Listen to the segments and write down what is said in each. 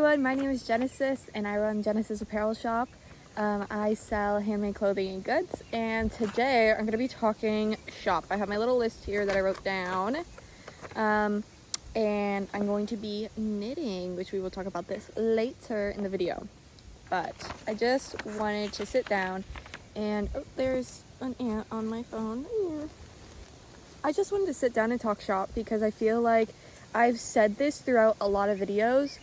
everyone, my name is Genesis and I run Genesis Apparel Shop. I sell handmade clothing and goods, and today I'm going to be talking shop. I have my little list here that I wrote down, and I'm going to be knitting, which we will talk about this later in the video. But I just wanted to sit down and, oh, there's an ant on my phone. I just wanted to sit down and talk shop because I feel like I've said this throughout a lot of videos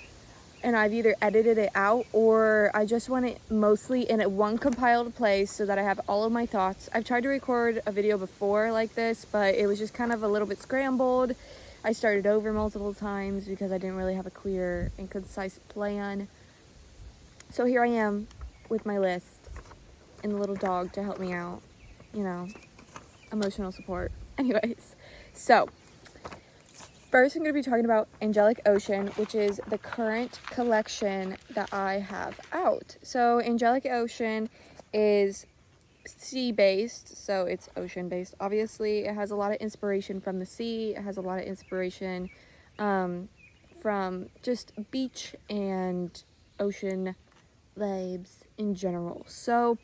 and I've either edited it out or I just want it mostly in one compiled place so that I have all of my thoughts. I've tried to record a video before like this, but it was just kind of a little bit scrambled. I started over multiple times because I didn't really have a clear and concise plan. So here I am with my list and the little dog to help me out, emotional support. Anyways, so first, I'm going to be talking about Angelic Ocean, which is the current collection that I have out. So Angelic Ocean is sea-based, so it's ocean-based. Obviously, it has a lot of inspiration from the sea. It has a lot of inspiration from just beach and ocean vibes in general. So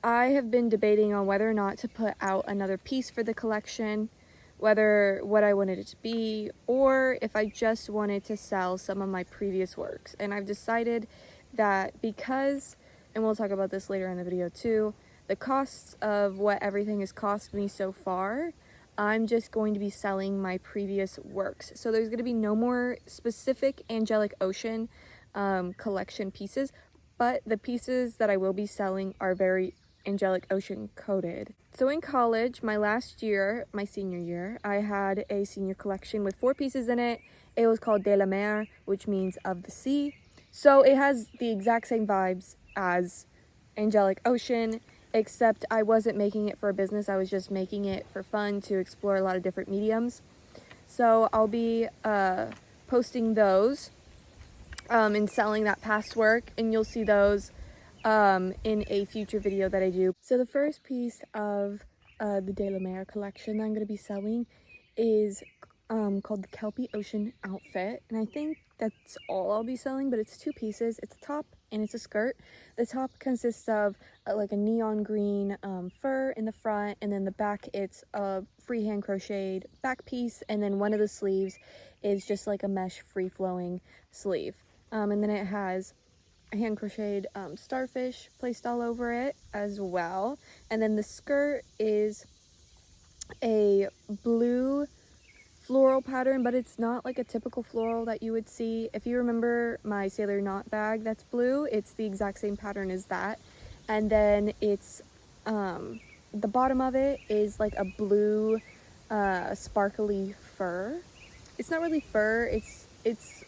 I have been debating on whether or not to put out another piece for the collection, whether what I wanted it to be, or if I just wanted to sell some of my previous works. And I've decided that because, and we'll talk about this later in the video too, the costs of what everything has cost me so far, I'm just going to be selling my previous works. So there's going to be no more specific Angelic Ocean collection pieces, but the pieces that I will be selling are very Angelic Ocean coded. So in college, my last year, my senior year, I had a senior collection with 4 pieces in it. It was called De la Mer, which means of the sea. So it has the exact same vibes as Angelic Ocean, except I wasn't making it for a business. I was just making it for fun to explore a lot of different mediums. So I'll be posting those and selling that past work, and you'll see those in a future video that I do. So the first piece of the De La Mer collection that I'm going to be selling is called the Kelpie Ocean outfit, and I think that's all I'll be selling, but it's 2 pieces. It's a top and it's a skirt. The top consists of like a neon green fur in the front, and then the back it's a freehand crocheted back piece, and then one of the sleeves is just like a mesh free-flowing sleeve, and then it has a hand crocheted starfish placed all over it as well. And then the skirt is a blue floral pattern, but it's not like a typical floral that you would see. If you remember my Sailor Knot bag that's blue, it's the exact same pattern as that. And then it's the bottom of it is like a blue sparkly fur. It's not really fur, it's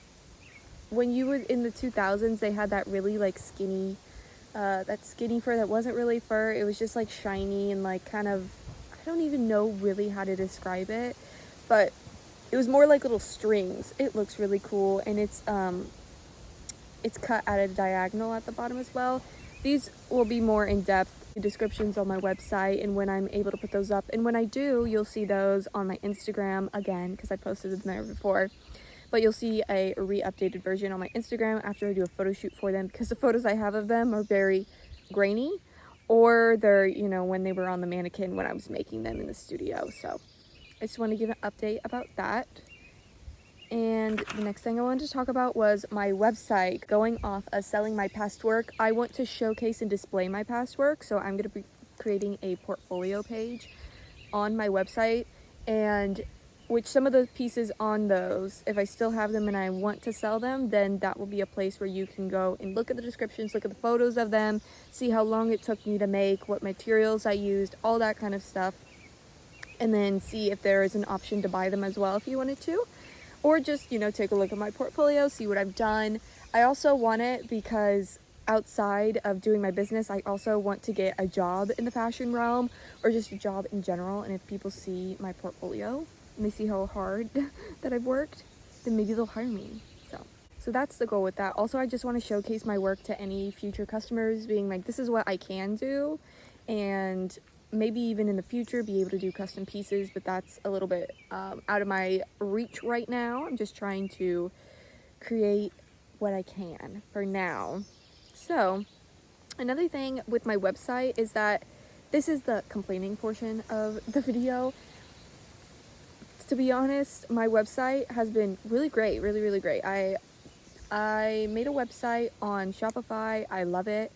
when you would in the 2000s, they had that really like skinny fur that wasn't really fur. It was just like shiny and like kind of, I don't even know really how to describe it, but it was more like little strings. It looks really cool, and it's cut at a diagonal at the bottom as well. These will be more in-depth descriptions on my website and when I'm able to put those up, and when I do, you'll see those on my Instagram again because I posted them there before. But you'll see a re-updated version on my Instagram after I do a photo shoot for them, because the photos I have of them are very grainy, or they're, when they were on the mannequin when I was making them in the studio. So I just want to give an update about that. And the next thing I wanted to talk about was my website. Going off of selling my past work, I want to showcase and display my past work. So I'm going to be creating a portfolio page on my website, and which some of the pieces on those, if I still have them and I want to sell them, then that will be a place where you can go and look at the descriptions, look at the photos of them, see how long it took me to make, what materials I used, all that kind of stuff, and then see if there is an option to buy them as well if you wanted to, or just, take a look at my portfolio, see what I've done. I also want it because outside of doing my business, I also want to get a job in the fashion realm, or just a job in general, and if people see my portfolio and they see how hard that I've worked, then maybe they'll hire me. So that's the goal with that. Also, I just want to showcase my work to any future customers, being like, this is what I can do, and maybe even in the future be able to do custom pieces, but that's a little bit out of my reach right now. I'm just trying to create what I can for now. So another thing with my website is that this is the complaining portion of the video. To be honest, my website has been really great, really great. I made a website on Shopify. I love it.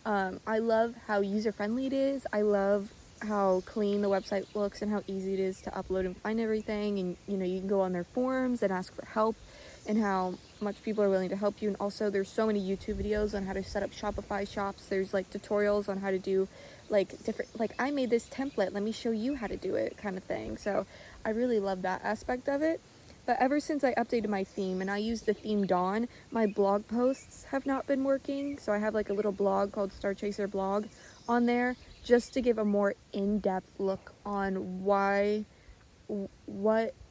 I love how user-friendly it is. I love how clean the website looks and how easy it is to upload and find everything. And, you know, you can go on their forums and ask for help, and how much people are willing to help you. And also there's so many YouTube videos on how to set up Shopify shops. There's like tutorials on how to do like different, like I made this template, let me show you how to do it kind of thing. So I really love that aspect of it. But ever since I updated my theme and I used the theme Dawn, my blog posts have not been working. So I have like a little blog called Star Chaser Blog on there, just to give a more in-depth look on what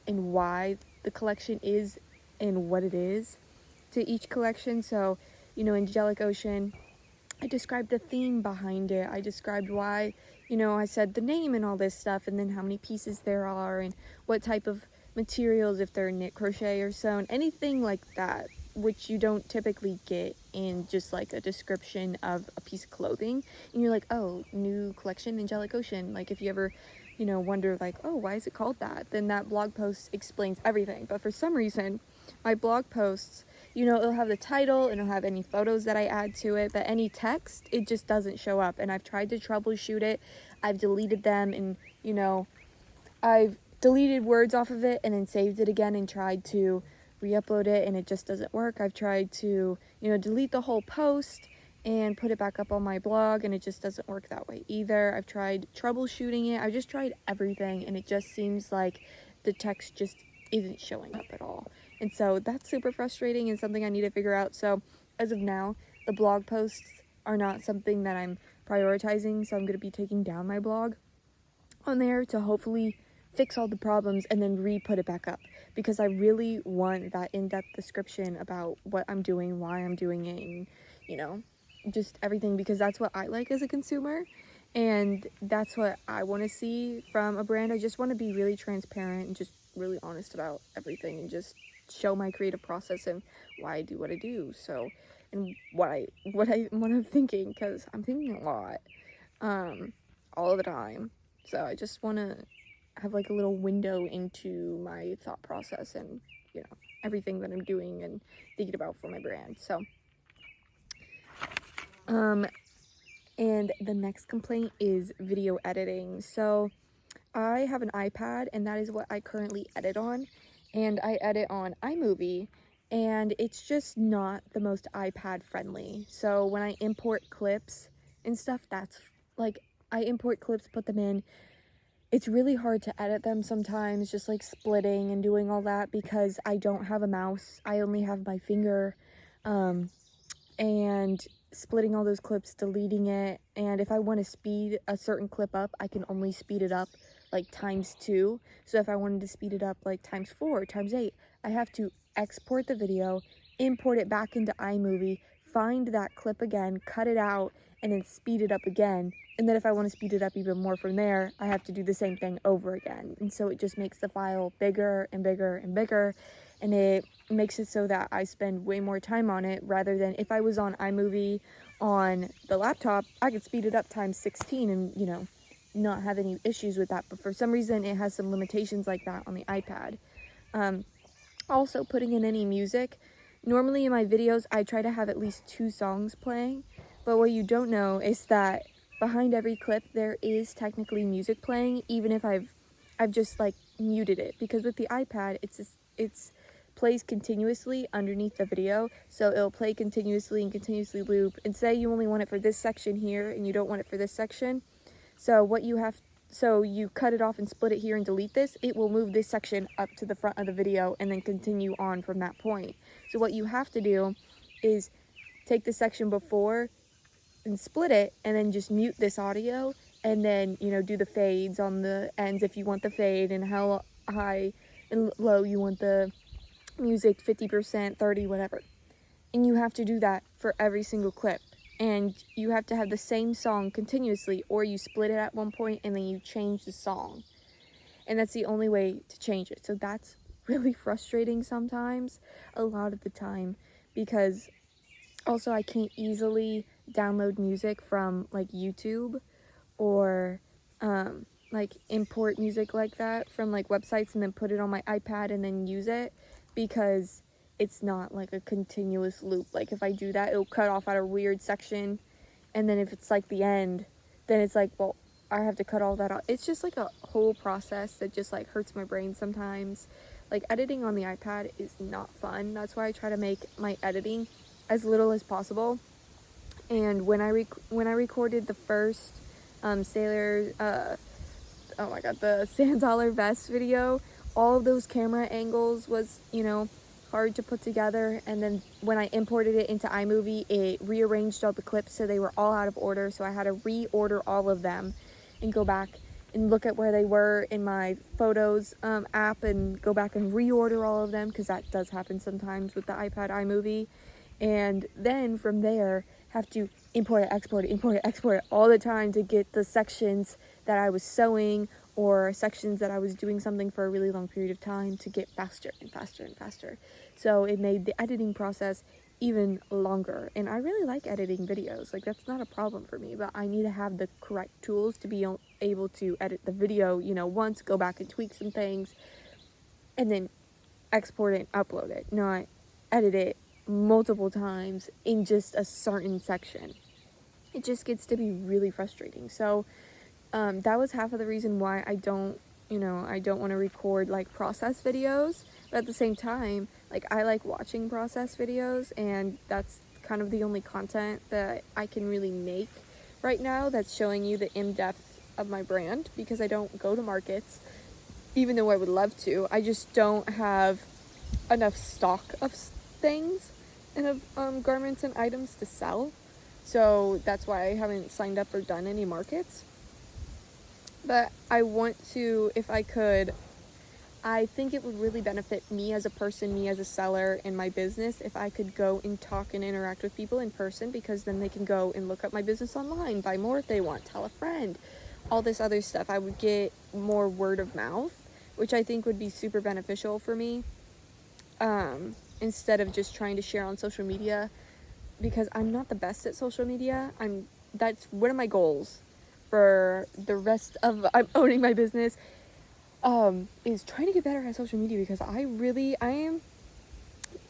and why the collection is and what it is to each collection. So, you know, Angelic Ocean, I described the theme behind it. I described why, you know, I said the name and all this stuff, and then how many pieces there are and what type of materials, if they're knit, crochet, or sewn, anything like that, which you don't typically get in just like a description of a piece of clothing. And you're like, oh, new collection, Angelic Ocean. Like if you ever, you know, wonder like, oh, why is it called that? Then that blog post explains everything. But for some reason, my blog posts, you know, it'll have the title and it'll have any photos that I add to it, but any text, it just doesn't show up. And I've tried to troubleshoot it. I've deleted them, and, you know, I've deleted words off of it and then saved it again and tried to re-upload it, and it just doesn't work. I've tried to, you know, delete the whole post and put it back up on my blog, and it just doesn't work that way either. I've tried troubleshooting it. I've just tried everything, and it just seems like the text just isn't showing up at all. And so that's super frustrating and something I need to figure out. So as of now, the blog posts are not something that I'm prioritizing, so I'm going to be taking down my blog on there to hopefully fix all the problems and then re-put it back up, because I really want that in-depth description about what I'm doing, why I'm doing it, and, you know, just everything, because that's what I like as a consumer, and that's what I want to see from a brand. I just want to be really transparent and just really honest about everything, and just show my creative process and why I do what I do. So, and what I'm thinking, because I'm thinking a lot, all the time. So I just want to have like a little window into my thought process and, you know, everything that I'm doing and thinking about for my brand. So, and the next complaint is video editing. So I have an iPad, and that is what I currently edit on, and I edit on iMovie, and it's just not the most iPad friendly. So when I import clips and stuff, that's like, I import clips, put them in, it's really hard to edit them sometimes, just like splitting and doing all that, because I don't have a mouse. I only have my finger, and splitting all those clips, deleting it. And if I want to speed a certain clip up, I can only speed it up like ×2. So if I wanted to speed it up like ×4, ×8, I have to export the video, import it back into iMovie, find that clip again, cut it out, and then speed it up again. And then if I want to speed it up even more from there, I have to do the same thing over again. And so it just makes the file bigger and bigger and bigger. And it makes it so that I spend way more time on it, rather than if I was on iMovie on the laptop, I could speed it up ×16 and, you know, not have any issues with that. But for some reason, it has some limitations like that on the iPad. Also, putting in any music. Normally in my videos, I try to have at least 2 songs playing. But what you don't know is that behind every clip, there is technically music playing, even if I've just like muted it, because with the iPad, it's plays continuously underneath the video, so it'll play continuously and continuously loop. And say you only want it for this section here and you don't want it for this section, so you cut it off and split it here and delete this, it will move this section up to the front of the video and then continue on from that point. So what you have to do is take the section before and split it, and then just mute this audio, and then, you know, do the fades on the ends if you want the fade, and how high and low you want the music, 50%, 30, whatever. And you have to do that for every single clip, and you have to have the same song continuously, or you split it at one point and then you change the song, and that's the only way to change it. So that's really frustrating sometimes, a lot of the time, because also I can't easily download music from like YouTube or like import music like that from like websites and then put it on my iPad and then use it, because it's not like a continuous loop. Like if I do that, it'll cut off at a weird section, and then if it's like the end, then it's like, well, I have to cut all that out. It's just like a whole process that just like hurts my brain sometimes. Like editing on the iPad is not fun. That's why I try to make my editing as little as possible. And when I recorded the first sailor oh my god, the sand dollar vest video, all of those camera angles was, you know, hard to put together. And then when I imported it into iMovie, it rearranged all the clips so they were all out of order, so I had to reorder all of them and go back and look at where they were in my photos app and go back and reorder all of them, because that does happen sometimes with the iPad iMovie. And then from there have to import it, export it all the time to get the sections that I was sewing or sections that I was doing something for a really long period of time to get faster and faster and faster. So it made the editing process even longer. And I really like editing videos. Like, that's not a problem for me, but I need to have the correct tools to be able to edit the video, you know, once, go back and tweak some things, and then export it and upload it. Not edit it multiple times in just a certain section. It just gets to be really frustrating. So that was half of the reason why I don't want to record like process videos. But at the same time, like, I like watching process videos, and that's kind of the only content that I can really make right now that's showing you the in-depth of my brand, because I don't go to markets, even though I would love to. I just don't have enough stock of things and of garments and items to sell. So that's why I haven't signed up or done any markets. But I want to, if I could. I think it would really benefit me as a person, me as a seller in my business, if I could go and talk and interact with people in person, because then they can go and look up my business online, buy more if they want, tell a friend, all this other stuff. I would get more word of mouth, which I think would be super beneficial for me, instead of just trying to share on social media, because I'm not the best at social media. That's one of my goals for the rest of I'm owning my business, is trying to get better at social media, because I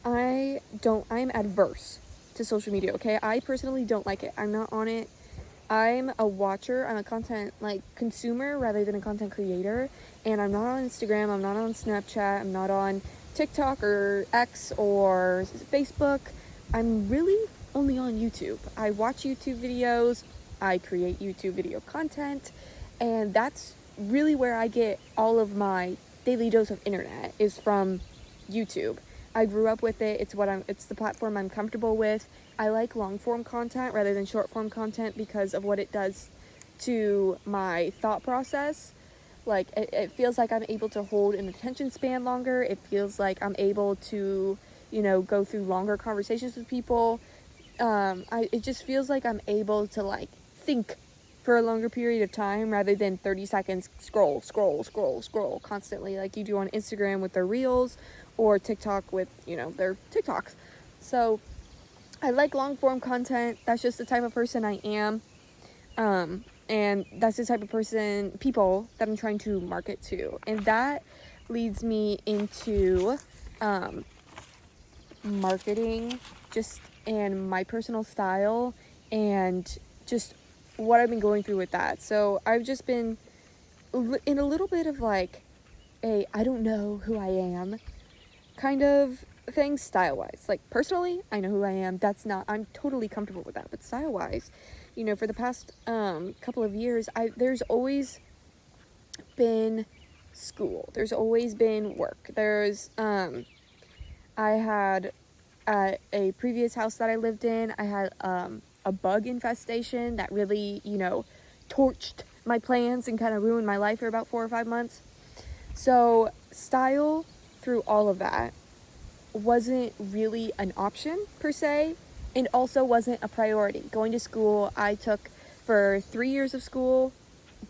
am adverse to social media, okay? I personally don't like it. I'm not on it. I'm a watcher. I'm a content like consumer rather than a content creator. And I'm not on Instagram. I'm not on Snapchat. I'm not on TikTok or X or Facebook. I'm really only on YouTube. I watch YouTube videos. I create YouTube video content, and that's really where I get all of my daily dose of internet, is from YouTube. I grew up with it. It's the platform I'm comfortable with. I like long form content rather than short form content because of what it does to my thought process. Like, it feels like I'm able to hold an attention span longer. It feels like I'm able to, go through longer conversations with people. It just feels like I'm able to like think for a longer period of time rather than 30 seconds scroll constantly like you do on Instagram with their reels, or TikTok with, their TikToks. So I like long form content. That's just the type of person I am. And that's the type of people that I'm trying to market to. And that leads me into marketing, just, and my personal style, and just what I've been going through with that. So I've just been in a little bit of like I don't know who I am kind of thing, style wise. Like, personally, I know who I am. I'm totally comfortable with that. But style wise, for the past couple of years, there's always been school. There's always been work. I had at a previous house that I lived in, I had a bug infestation that really, torched my plans and kind of ruined my life for about 4 or 5 months. So style through all of that wasn't really an option per se, and also wasn't a priority. Going to school, I took for 3 years of school,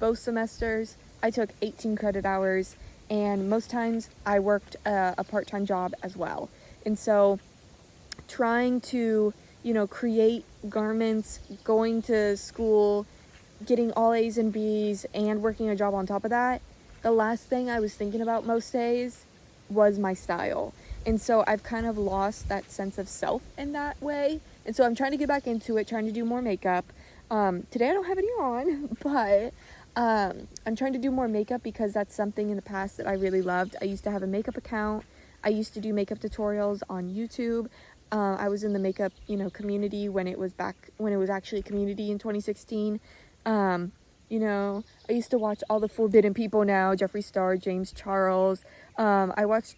both semesters, I took 18 credit hours, and most times I worked a part-time job as well. And so trying to, create garments, going to school, getting all A's and B's, and working a job on top of that, the last thing I was thinking about most days was my style. And so I've kind of lost that sense of self in that way. And so I'm trying to get back into it, trying to do more makeup. Today I don't have any on, but I'm trying to do more makeup because that's something in the past that I really loved. I used to have a makeup account. I used to do makeup tutorials on YouTube. I was in the makeup, community when it was actually a community in 2016. I used to watch all the Forbidden People now, Jeffree Star, James Charles. I watched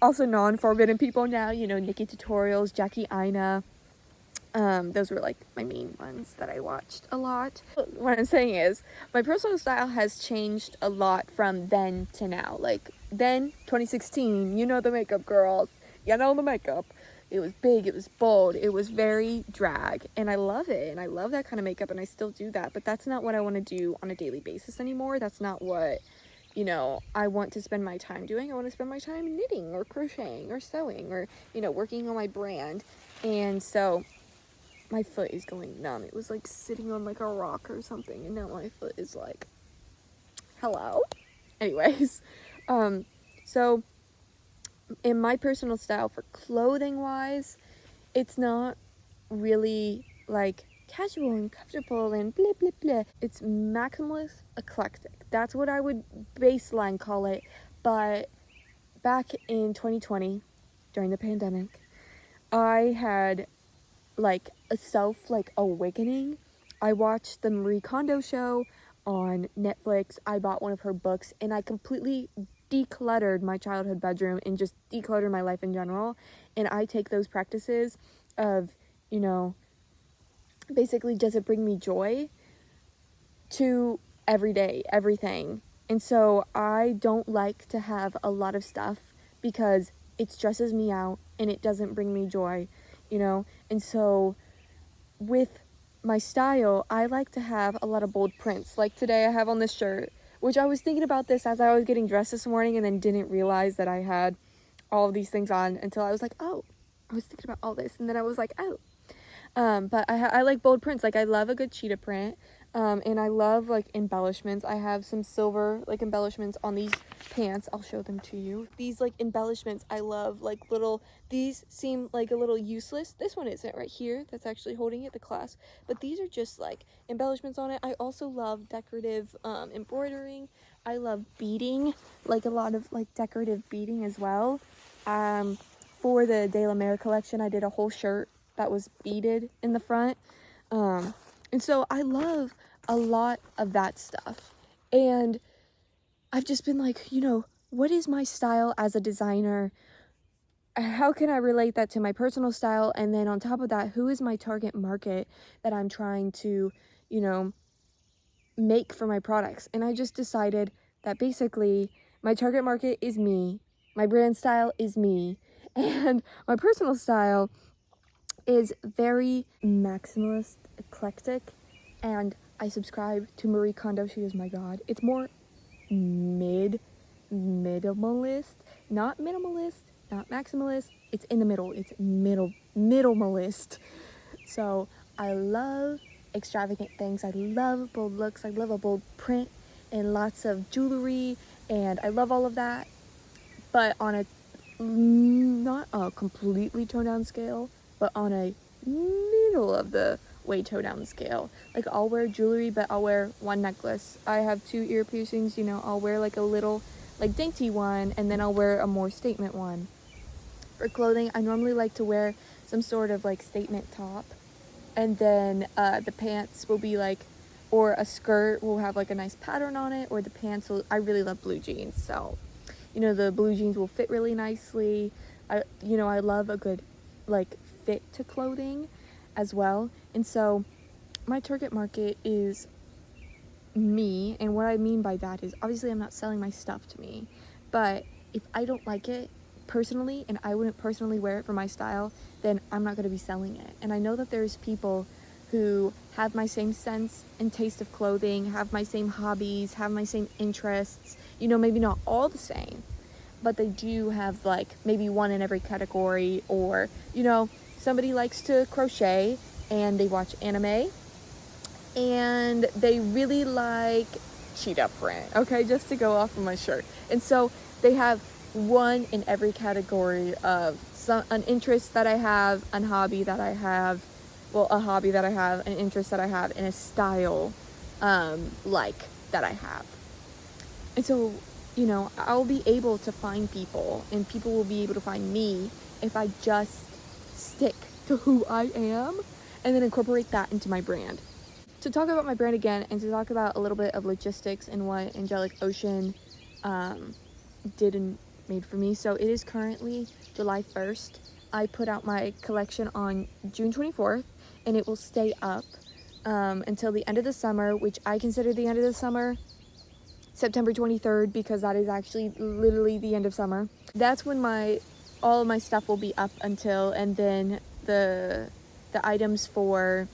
also non-Forbidden People now, Nikki Tutorials, Jackie Ina. Those were like my main ones that I watched a lot. What I'm saying is my personal style has changed a lot from then to now. Like then, 2016, the makeup girls, the makeup. It was big, it was bold, it was very drag, and I love it, and I love that kind of makeup, and I still do that, but that's not what I want to do on a daily basis anymore. That's not what, I want to spend my time doing. I want to spend my time knitting or crocheting or sewing or, working on my brand. And so my foot is going numb. It was like sitting on like a rock or something, and now my foot is like, hello? Anyways, so in my personal style for clothing wise, it's not really like casual and comfortable and blah blah blah. It's maximalist eclectic. That's what I would baseline call it. But back in 2020, during the pandemic, I had like a awakening. I watched the Marie Kondo show on Netflix. I bought one of her books, and I completely decluttered my childhood bedroom and just decluttered my life in general. And I take those practices of, basically, does it bring me joy, to everyday everything. And so I don't like to have a lot of stuff because it stresses me out and it doesn't bring me joy, and so with my style, I like to have a lot of bold prints. Like today I have on this shirt, which I was thinking about this as I was getting dressed this morning, and then didn't realize that I had all of these things on until I was like, oh, I was thinking about all this, and then I was like, oh. But I like bold prints. Like I love a good cheetah print, and I love like embellishments. I have some silver like embellishments on these pants. I'll show them to you. These like embellishments I love, like these seem like a little useless. This one isn't right here, that's actually holding it, the clasp, but these are just like embellishments on it. I also love decorative embroidering. I love beading, like a lot of like decorative beading as well. For the De La Mer collection, I did a whole shirt that was beaded in the front. And so I love a lot of that stuff. And I've just been like, what is my style as a designer? How can I relate that to my personal style? And then on top of that, who is my target market that I'm trying to, make for my products? And I just decided that basically my target market is me. My brand style is me. And my personal style is very maximalist, eclectic, and I subscribe to Marie Kondo. She is my god. It's more minimalist, not minimalist, not maximalist. It's in the middle. It's minimalist. So I love extravagant things. I love bold looks. I love a bold print and lots of jewelry, and I love all of that. But on a not a completely toned down scale, but on a middle of the way toned down scale. Like I'll wear jewelry, but I'll wear one necklace. I have 2 ear piercings, I'll wear like a little like dainty one, and then I'll wear a more statement one. For clothing, I normally like to wear some sort of like statement top, and then the pants will be like, or a skirt will have like a nice pattern on it, or the pants will, I really love blue jeans, so the blue jeans will fit really nicely. I love a good like fit to clothing as well. And so my target market is me, and what I mean by that is obviously I'm not selling my stuff to me, but if I don't like it personally and I wouldn't personally wear it for my style, then I'm not going to be selling it. And I know that there's people who have my same sense and taste of clothing, have my same hobbies, have my same interests, maybe not all the same, but they do have like maybe one in every category, or somebody likes to crochet and they watch anime and they really like cheetah print, okay, just to go off of my shirt. And so they have one in every category of an interest that I have, a hobby that I have, an interest that I have, and a style like that I have. And so, you know, I'll be able to find people, and people will be able to find me if I just stick to who I am and then incorporate that into my brand. To talk about my brand again, and to talk about a little bit of logistics and what Angelic Ocean did and made for me. So it is currently July 1st. I put out my collection on June 24th, and it will stay up until the end of the summer, which I consider the end of the summer September 23rd, because that is actually literally the end of summer. That's when all of my stuff will be up until, and then the items for,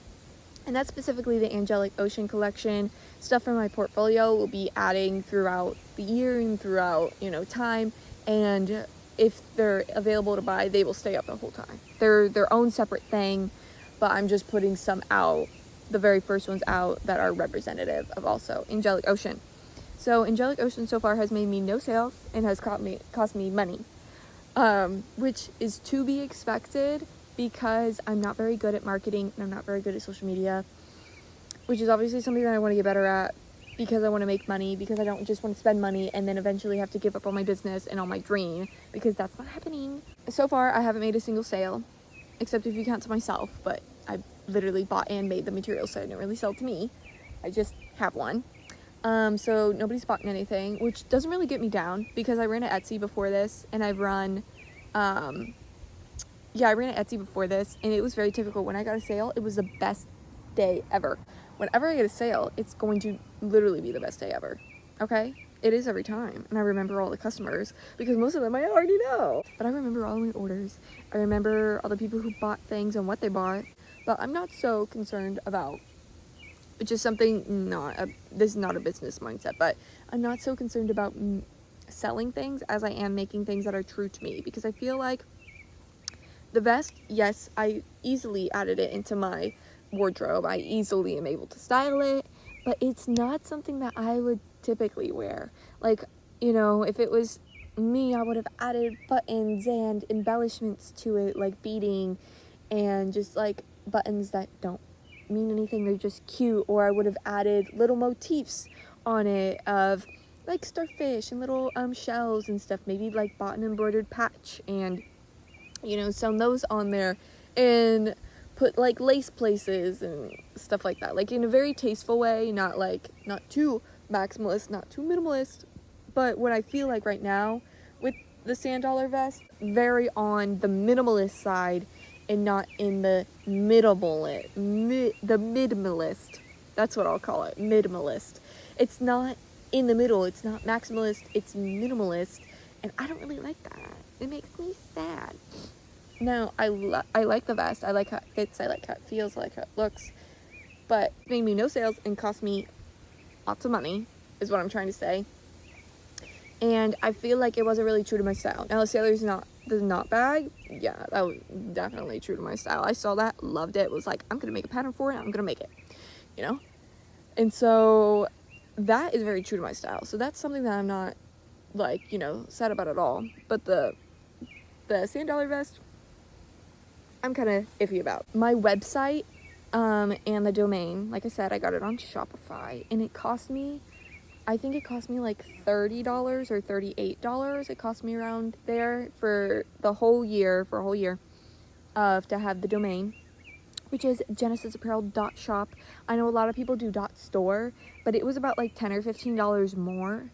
and that's specifically the Angelic Ocean collection, stuff from my portfolio will be adding throughout the year and throughout, you know, time. And if they're available to buy, they will stay up the whole time. They're their own separate thing, but I'm just putting some out, the very first ones out that are representative of also Angelic Ocean. So Angelic Ocean so far has made me no sales and has cost me money, which is to be expected because I'm not very good at marketing and I'm not very good at social media, which is obviously something that I want to get better at because I want to make money, because I don't just want to spend money and then eventually have to give up on my business and on my dream, because that's not happening. So far, I haven't made a single sale, except if you count to myself, but I literally bought and made the materials, so I didn't really sell to me. I just have one. So nobody's bought anything, which doesn't really get me down because I ran an Etsy before this, and I've run, I ran an Etsy before this, and it was very typical. When I got a sale, it was the best day ever. Whenever I get a sale, it's going to literally be the best day ever. Okay? It is every time. And I remember all the customers because most of them I already know. But I remember all my orders. I remember all the people who bought things and what they bought. But I'm not so concerned about, which is something this is not a business mindset, but I'm not so concerned about selling things as I am making things that are true to me, because I feel like the vest, yes, I easily added it into my wardrobe. I easily am able to style it, but it's not something that I would typically wear. Like, you know, if it was me, I would have added buttons and embellishments to it, like beading and just like buttons that don't mean anything, they're just cute. Or I would have added little motifs on it of like starfish and little shells and stuff, maybe like bought an embroidered patch and, you know, sewn those on there and put like lace places and stuff like that, like in a very tasteful way, not too maximalist, not too minimalist, but what I feel like right now with the sand dollar vest, very on the minimalist side and not in the minimalist. That's what I'll call it, minimalist. It's not in the middle, it's not maximalist, it's minimalist, and I don't really like that. It makes me sad. Now, I like the vest. I like how it fits. I like how it feels. I like how it looks. But it made me no sales and cost me lots of money, is what I'm trying to say. And I feel like it wasn't really true to my style. Now, the Sailor's Knot bag, yeah, that was definitely true to my style. I saw that, loved it. Was like, I'm going to make a pattern for it. I'm going to make it, you know? And so that is very true to my style. So that's something that I'm not, like, you know, sad about at all. But the sand dollar vest, I'm kind of iffy about. My website and the domain, like I said, I got it on Shopify, and it cost me, I think it cost me like $30 or $38. It cost me around there for a whole year to have the domain, which is genesisapparel.shop. I know a lot of people do .store, but it was about like $10 or $15 more.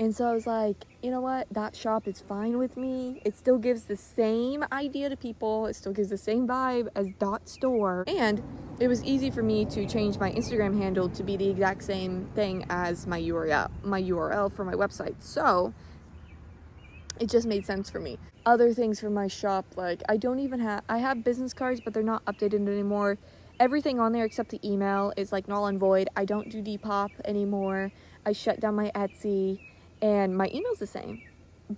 And so I was like, you know what? .shop is fine with me. It still gives the same idea to people. It still gives the same vibe as .store. And it was easy for me to change my Instagram handle to be the exact same thing as my URL for my website. So it just made sense for me. Other things for my shop, like I have business cards, but they're not updated anymore. Everything on there except the email is like null and void. I don't do Depop anymore. I shut down my Etsy. And my email's the same.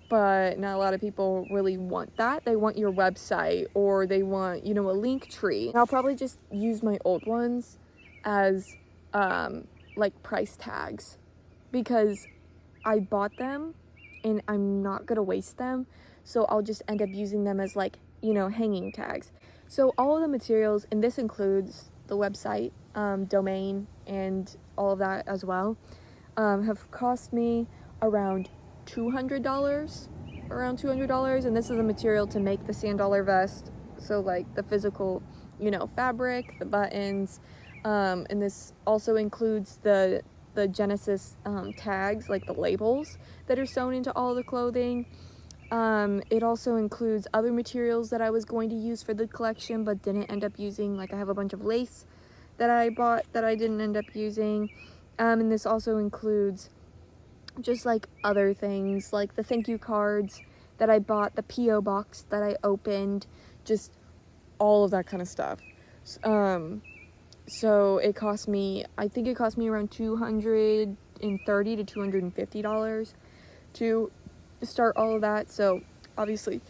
but not a lot of people really want that. They want your website, or they want, you know, a link tree. And I'll probably just use my old ones as like price tags, because I bought them and I'm not gonna waste them, so I'll just end up using them as, like, you know, hanging tags. So all of the materials, and this includes the website, domain, and all of that as well, have cost me around $200, and this is the material to make the sand dollar vest. So like the physical, you know, fabric, the buttons, and this also includes the Genesis tags, like the labels that are sewn into all the clothing. It also includes other materials that I was going to use for the collection but didn't end up using. Like, I have a bunch of lace that I bought that I didn't end up using. And this also includes just like other things, like the thank you cards that I bought, the P.O. box that I opened, just all of that kind of stuff. So it cost me, I think it cost me around $230 to $250 to start all of that. So obviously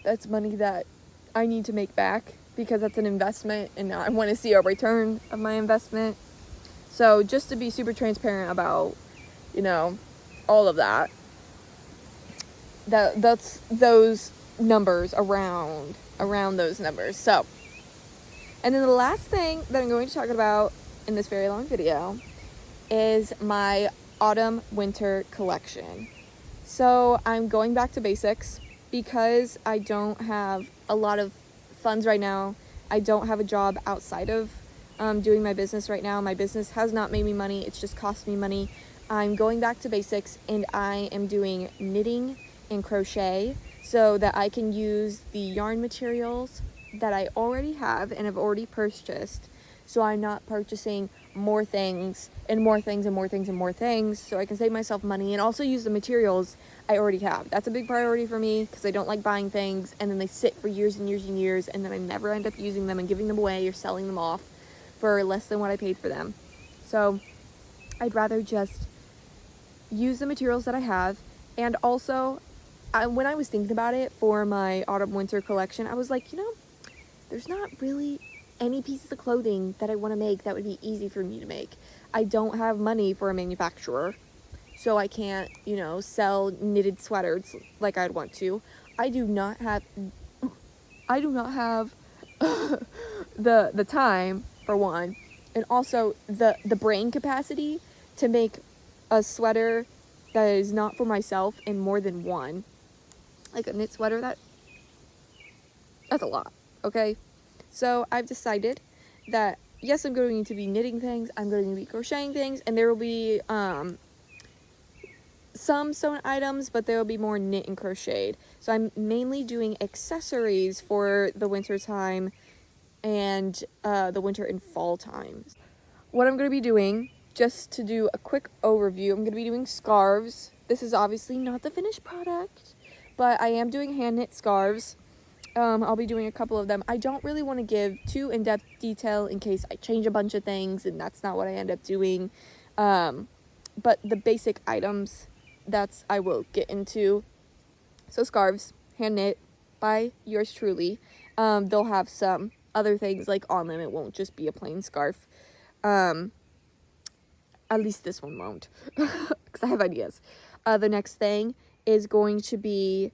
that's money that I need to make back, because that's an investment and I want to see a return of my investment. So just to be super transparent about, you know, all of that, that's those numbers, around those numbers. So, and then the last thing that I'm going to talk about in this very long video is my autumn winter collection. So I'm going back to basics because I don't have a lot of funds right now. I don't have a job outside of doing my business right now. My business has not made me money. It's just cost me money. I'm going back to basics, and I am doing knitting and crochet so that I can use the yarn materials that I already have and have already purchased, so I'm not purchasing more things and more things and more things and more things, so I can save myself money and also use the materials I already have. That's a big priority for me, because I don't like buying things and then they sit for years and years and years, and then I never end up using them and giving them away or selling them off for less than what I paid for them. So I'd rather just use the materials that I have. And also, when I was thinking about it for my autumn winter collection, I was like, you know, there's not really any pieces of clothing that I want to make that would be easy for me to make. I don't have money for a manufacturer, so I can't, you know, sell knitted sweaters like I'd want to. I do not have the time, for one, and also the brain capacity to make a sweater that is not for myself in more than one. Like a knit sweater, that's a lot, okay? So I've decided that, yes, I'm going to be knitting things, I'm going to be crocheting things, and there will be some sewn items, but there will be more knit and crocheted. So I'm mainly doing accessories for the winter time and the winter and fall times. What I'm going to be doing, just to do a quick overview, I'm going to be doing scarves. This is obviously not the finished product, but I am doing hand knit scarves. I'll be doing a couple of them. I don't really want to give too in-depth detail in case I change a bunch of things and that's not what I end up doing. But the basic items, that's I will get into. So scarves, hand knit by yours truly. They'll have some other things like on them. It won't just be a plain scarf. At least this one won't, because I have ideas. The next thing is going to be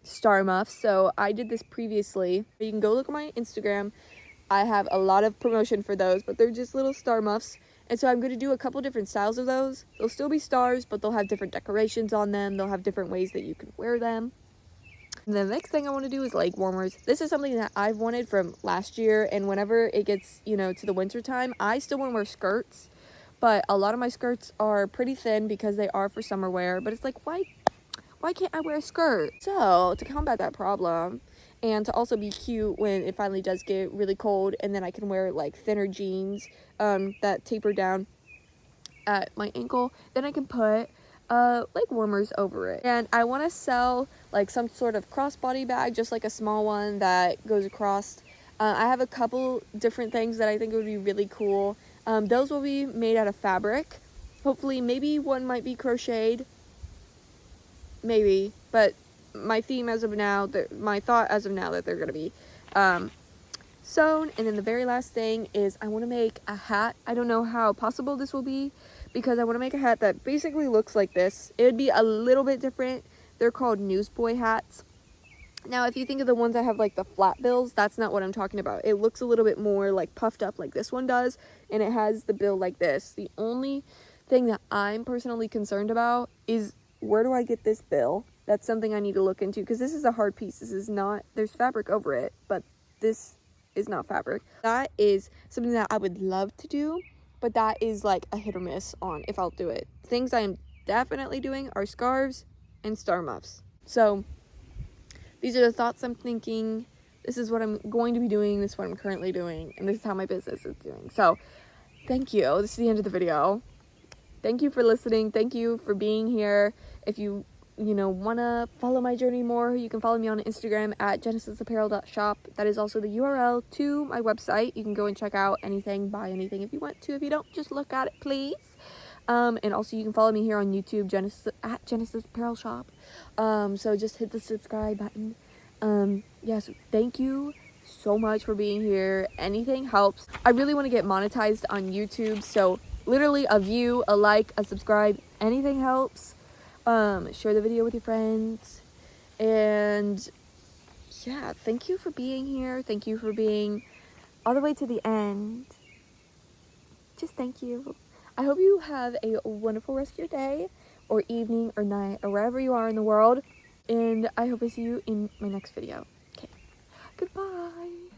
star muffs. So I did this previously. You can go look at my Instagram. I have a lot of promotion for those, but they're just little star muffs. And so I'm going to do a couple different styles of those. They'll still be stars, but they'll have different decorations on them. They'll have different ways that you can wear them. And the next thing I want to do is leg warmers. This is something that I've wanted from last year, and whenever it gets, you know, to the winter time, I still want to wear skirts, but a lot of my skirts are pretty thin because they are for summer wear. But it's like, why can't I wear a skirt? So to combat that problem, and to also be cute when it finally does get really cold, and then I can wear like thinner jeans that taper down at my ankle, then I can put leg warmers over it. And I want to sell like some sort of crossbody bag, just like a small one that goes across. I have a couple different things that I think would be really cool. Those will be made out of fabric. Hopefully, maybe one might be crocheted. maybe, but my theme as of now, my thought as of now, that they're gonna be sewn. And then the very last thing is I want to make a hat. I don't know how possible this will be, because I want to make a hat that basically looks like this. It would be a little bit different. They're called newsboy hats. Now, if you think of the ones that have like the flat bills, that's not what I'm talking about. It looks a little bit more like puffed up like this one does, and it has the bill like this. The only thing that I'm personally concerned about is, where do I get this bill? That's something I need to look into, because this is a hard piece. This is not, there's fabric over it, but this is not fabric. That is something that I would love to do, but that is like a hit or miss on if I'll do it. Things I am definitely doing are scarves and star muffs. So these are the thoughts I'm thinking. This is what I'm going to be doing. This is what I'm currently doing. And this is how my business is doing. So thank you. This is the end of the video. Thank you for listening. Thank you for being here. If you want to follow my journey more, you can follow me on Instagram at genesisapparel.shop. That is also the URL to my website. You can go and check out anything, buy anything if you want to. If you don't, just look at it, please. And also you can follow me here on YouTube, at genesisapparel.shop. So just hit the subscribe button. Yes, thank you so much for being here. Anything helps. I really want to get monetized on YouTube, so literally a view, a like, a subscribe, anything helps. Share the video with your friends, and yeah, thank you for being here. Thank you for being all the way to the end. Just thank you. I hope you have a wonderful rest of your day or evening or night or wherever you are in the world, and I hope I see you in my next video. Okay, goodbye.